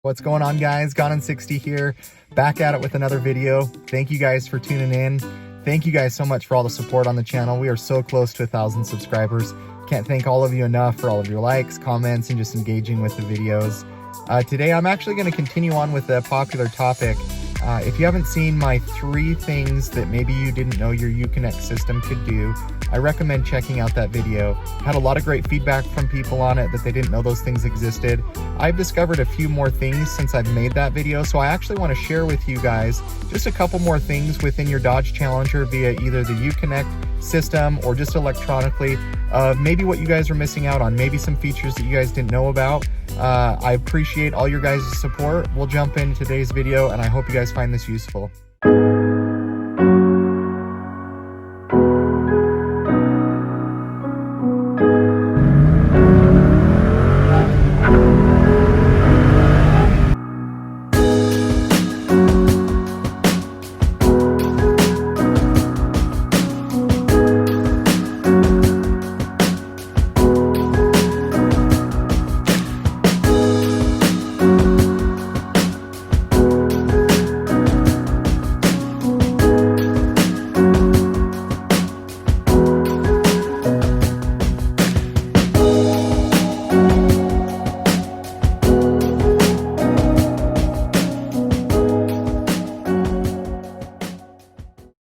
What's going on, guys? Gone in 60 here, back at it with another video. Thank you guys for tuning in. Thank you guys so much for all the support on the channel. We are so close to 1,000 subscribers. Can't thank all of you enough for all of your likes, comments, and just engaging with the videos. Today I'm actually going to continue on with a popular topic. If you haven't seen my 3 things that maybe you didn't know your Uconnect system could do, I recommend checking out that video. Had a lot of great feedback from people on it that they didn't know those things existed. I've discovered a few more things since I've made that video, so I actually want to share with you guys just a couple more things within your Dodge Challenger via either the Uconnect system or just electronically. Maybe what you guys are missing out on, maybe some features that you guys didn't know about. I appreciate all your guys' support. We'll jump into today's video, and I hope you guys find this useful.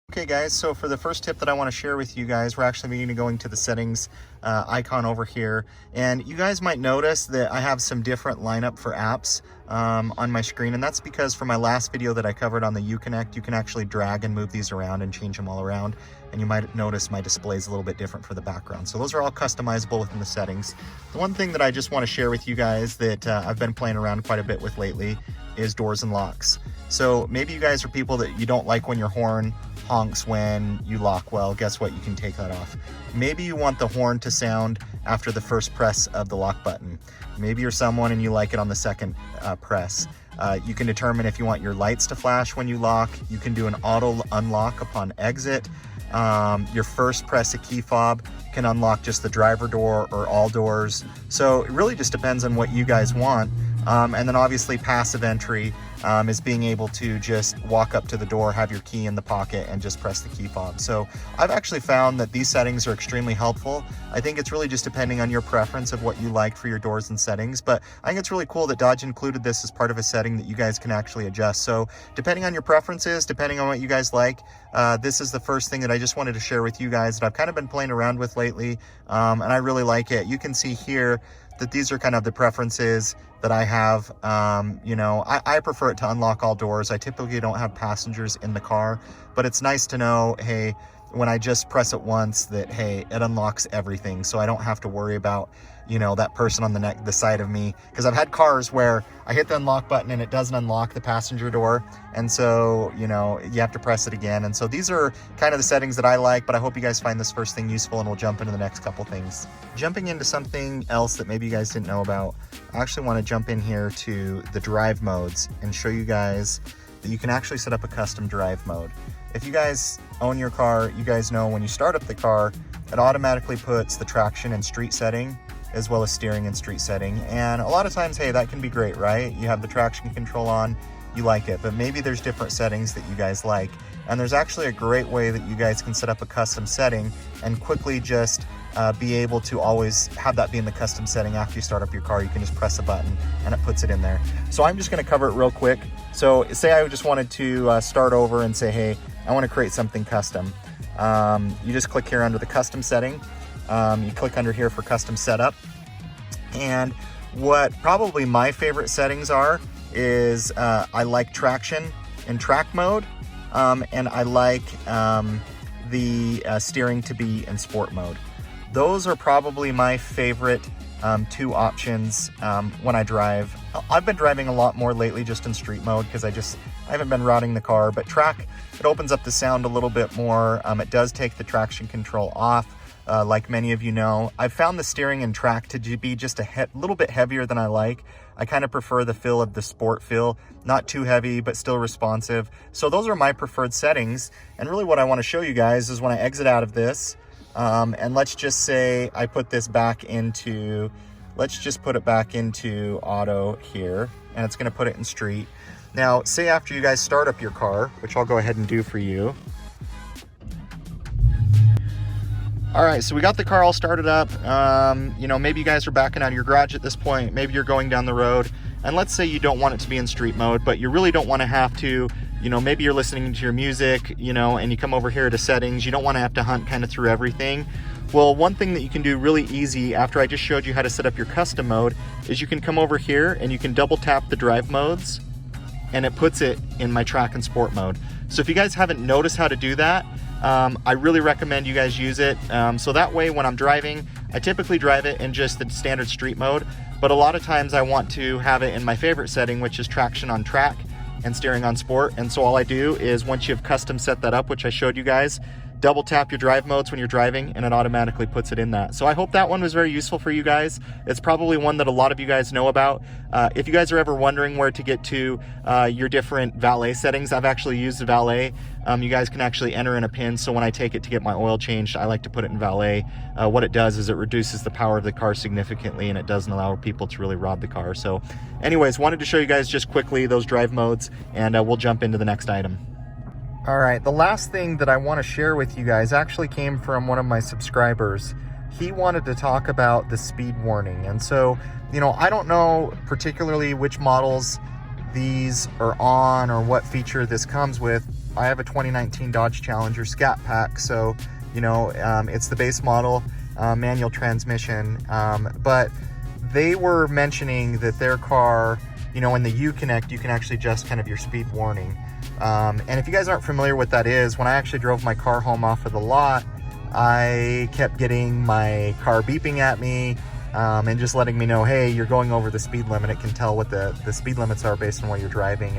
Okay guys, so for the first tip that I want to share with you guys, we're actually going to be going to the settings icon over here, and you guys might notice that I have some different lineup for apps on my screen, and that's because for my last video that I covered on the Uconnect, you can actually drag and move these around and change them all around, and you might notice my display is a little bit different for the background. So those are all customizable within the settings. The one thing that I just want to share with you guys that I've been playing around quite a bit with lately is doors and locks. So maybe you guys are people that you don't like when your horn honks when you lock. Well, guess what? You can take that off. Maybe you want the horn to sound after the first press of the lock button. Maybe you're someone and you like it on the second press. You can determine if you want your lights to flash when you lock. You can do an auto unlock upon exit. Your first press a key fob can unlock just the driver door or all doors. So it really just depends on what you guys want. And then obviously passive entry is being able to just walk up to the door, have your key in the pocket, and just press the key fob. So I've actually found that these settings are extremely helpful. I think it's really just depending on your preference of what you like for your doors and settings, but I think it's really cool that Dodge included this as part of a setting that you guys can actually adjust. So depending on your preferences, depending on what you guys like, this is the first thing that I just wanted to share with you guys that I've kind of been playing around with lately, and I really like it. You can see here that these are kind of the preferences that I have. You know, I prefer it to unlock all doors. I typically don't have passengers in the car, but it's nice to know, hey, when I just press it once, that, hey, it unlocks everything. So I don't have to worry about, you know, that person on the side of me. Because I've had cars where I hit the unlock button and it doesn't unlock the passenger door. And so, you know, you have to press it again. And so these are kind of the settings that I like, but I hope you guys find this first thing useful, and we'll jump into the next couple things. Jumping into something else that maybe you guys didn't know about, I actually want to jump in here to the drive modes and show you guys that you can actually set up a custom drive mode. If you guys own your car, you guys know when you start up the car, it automatically puts the traction and street setting, as well as steering and street setting. And a lot of times, hey, that can be great, right? You have the traction control on, you like it, but maybe there's different settings that you guys like. And there's actually a great way that you guys can set up a custom setting and quickly just be able to always have that be in the custom setting. After you start up your car, you can just press a button and it puts it in there. So I'm just gonna cover it real quick. So say I just wanted to start over and say, hey, I wanna create something custom. You just click here under the custom setting. You click under here for custom setup. And what probably my favorite settings are is I like traction in track mode, and I like the steering to be in sport mode. Those are probably my favorite 2 options when I drive. I've been driving a lot more lately just in street mode because I haven't been routing the car, but track, it opens up the sound a little bit more. It does take the traction control off. Like many of you know, I've found the steering and track to be just a little bit heavier than I like. I kind of prefer the feel of the sport feel, not too heavy, but still responsive. So those are my preferred settings. And really what I want to show you guys is when I exit out of this, and let's just say I put this back into let's just put it back into auto here, and it's gonna put it in street. Now, say after you guys start up your car, which I'll go ahead and do for you. All right, so we got the car all started up. You know, maybe you guys are backing out of your garage at this point. Maybe you're going down the road. And let's say you don't want it to be in street mode, but you really don't want to have to, you know, maybe you're listening to your music, you know, and you come over here to settings. You don't want to have to hunt kind of through everything. Well, one thing that you can do really easy after I just showed you how to set up your custom mode is you can come over here and you can double tap the drive modes, and it puts it in my track and sport mode. So if you guys haven't noticed how to do that, I really recommend you guys use it. So that way when I'm driving, I typically drive it in just the standard street mode, but a lot of times I want to have it in my favorite setting, which is traction on track and steering on sport. And so all I do is once you've custom set that up, which I showed you guys, double tap your drive modes when you're driving and it automatically puts it in that. So I hope that one was very useful for you guys. It's probably one that a lot of you guys know about. If you guys are ever wondering where to get to your different valet settings, I've actually used the valet. You guys can actually enter in a pin. So when I take it to get my oil changed, I like to put it in valet. What it does is it reduces the power of the car significantly, and it doesn't allow people to really rob the car. So anyways, wanted to show you guys just quickly those drive modes, and we'll jump into the next item. All right, the last thing that I want to share with you guys actually came from one of my subscribers. He wanted to talk about the speed warning. And so, you know, I don't know particularly which models these are on or what feature this comes with. I have a 2019 Dodge Challenger Scat Pack, so, you know, it's the base model, manual transmission. But they were mentioning that their car, you know, in the Uconnect, you can actually adjust kind of your speed warning. And if you guys aren't familiar with that is, when I actually drove my car home off of the lot, I kept getting my car beeping at me and just letting me know, hey, you're going over the speed limit. It can tell what the speed limits are based on where you're driving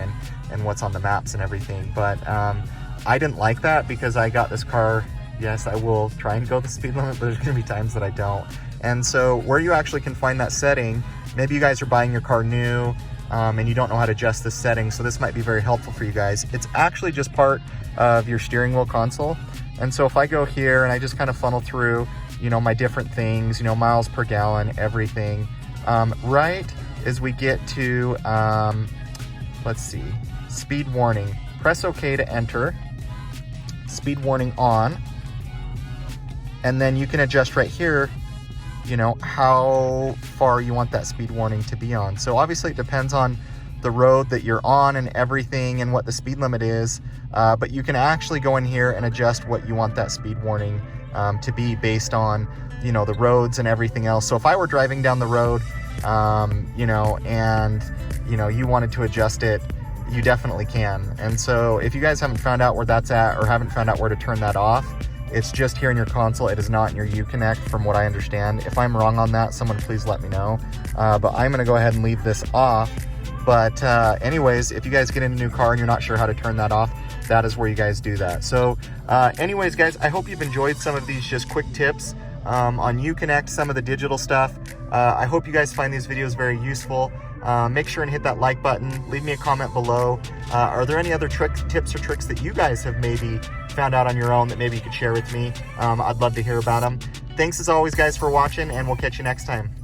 and what's on the maps and everything. But I didn't like that because I got this car. Yes, I will try and go the speed limit, but there's gonna be times that I don't. And so where you actually can find that setting, maybe you guys are buying your car new, and you don't know how to adjust this setting, so this might be very helpful for you guys. It's actually just part of your steering wheel console. And so if I go here and I just kind of funnel through, you know, my different things, you know, miles per gallon, everything, right as we get to, let's see, speed warning, press OK to enter, speed warning on, and then you can adjust right here, you know, how far you want that speed warning to be on. So obviously it depends on the road that you're on and everything and what the speed limit is, but you can actually go in here and adjust what you want that speed warning to be based on, you know, the roads and everything else. So if I were driving down the road, you know, and, you know, you wanted to adjust it, you definitely can. And so if you guys haven't found out where that's at or haven't found out where to turn that off, it's just here in your console. It is not in your Uconnect from what I understand. If I'm wrong on that, someone please let me know. But I'm gonna go ahead and leave this off. But anyways, if you guys get in a new car and you're not sure how to turn that off, that is where you guys do that. So anyways, guys, I hope you've enjoyed some of these just quick tips on Uconnect, some of the digital stuff. I hope you guys find these videos very useful. Make sure and hit that like button. Leave me a comment below. Are there any other tips or tricks that you guys have maybe found out on your own that maybe you could share with me? I'd love to hear about them. Thanks as always, guys, for watching, and we'll catch you next time.